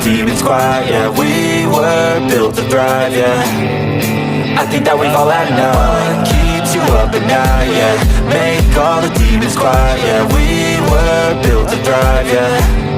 demons quiet, yeah. We were built to thrive, yeah. I think that we've all had enough. What keeps you up at night, yeah. Make all the demons quiet, yeah. We were built to thrive, yeah.